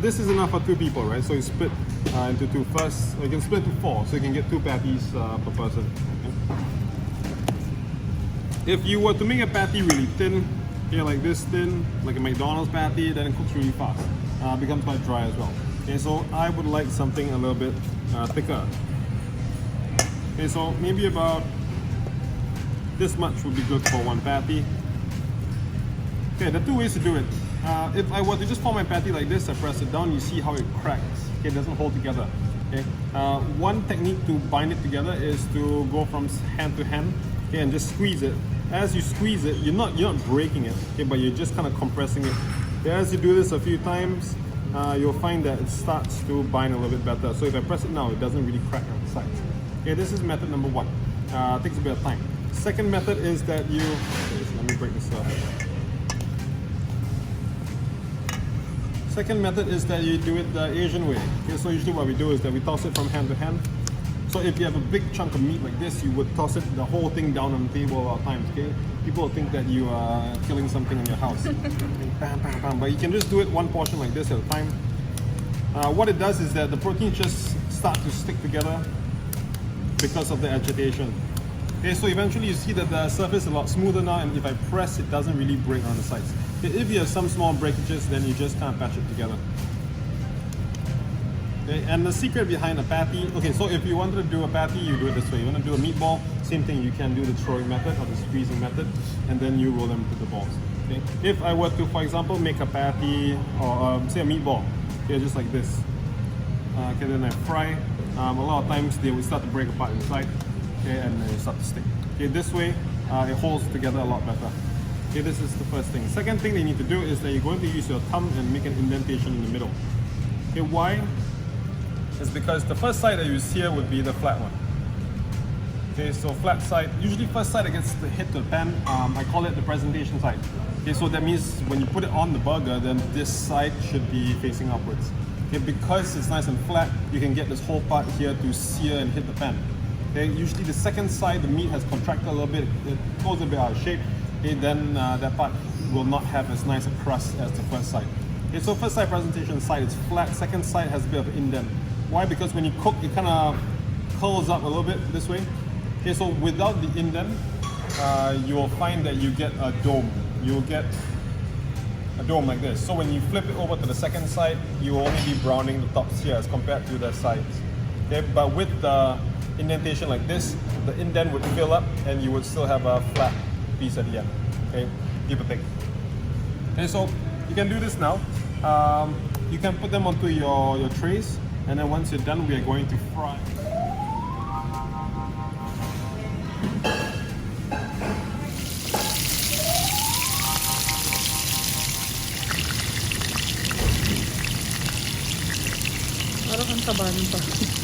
this is enough for 2 people, right? So you split into 2 first, or you can split into 4, so you can get 2 patties per person. Okay? If you were to make a patty really thin, here like this thin, like a McDonald's patty, then it cooks really fast. Becomes quite dry as well. Okay, so I would like something a little bit thicker. Okay, so maybe about this much would be good for 1 patty. Okay, there are 2 ways to do it. If I were to just form my patty like this, I press it down, you see how it cracks. Okay, it doesn't hold together. Okay, one technique to bind it together is to go from hand to hand, okay, and just squeeze it. As you squeeze it, you're not breaking it, okay, but you're just kind of compressing it. Okay, as you do this a few times, you'll find that it starts to bind a little bit better. So if I press it now, it doesn't really crack on the sides. Okay, this is method number 1. It takes a bit of time. Second method is that you, okay, so let me break this up. Second method is that you do it the Asian way. Okay, so usually what we do is that we toss it from hand to hand. So if you have a big chunk of meat like this, you would toss it, the whole thing down on the table a lot of times, okay? People will think that you are killing something in your house. Bam, bam, bam. But you can just do it 1 portion like this at a time. What it does is that the proteins just start to stick together because of the agitation. Okay, so eventually you see that the surface is a lot smoother now, and if I press, it doesn't really break on the sides. Okay, if you have some small breakages, then you just kind of patch it together. Okay, and the secret behind a patty, okay, so if you wanted to do a patty, you do it this way. You want to do a meatball, same thing, you can do the throwing method or the squeezing method, and then you roll them into the balls. Okay, if I were to, for example, make a patty or say a meatball, okay, just like this. Okay, then I fry. A lot of times they will start to break apart inside, okay, and they start to stick. Okay, this way it holds together a lot better. Okay, this is the first thing. Second thing that you need to do is that you're going to use your thumb and make an indentation in the middle. Okay, why? It's because the first side that you see here would be the flat one. Okay, so flat side, usually first side that gets the hit to the pan, I call it the presentation side. Okay, so that means when you put it on the burger, then this side should be facing upwards. Okay, because it's nice and flat, you can get this whole part here to sear and hit the pan. Okay, usually the second side, the meat has contracted a little bit, it goes a bit out of shape. Okay, then that part will not have as nice a crust as the first side. Okay, so first side presentation side is flat, second side has a bit of an indent. Why? Because when you cook, it kind of curls up a little bit this way. Okay, so without the indent, you will find that you get a dome. You'll get a dome like this. So when you flip it over to the second side, you will only be browning the tops here as compared to the sides. Okay, but with the indentation like this, the indent would fill up and you would still have a flat piece at the end. Okay, give or take. Okay, so you can do this now. You can put them onto your trays, and then once you're done, we are going to fry. Parang kang tabanan pa.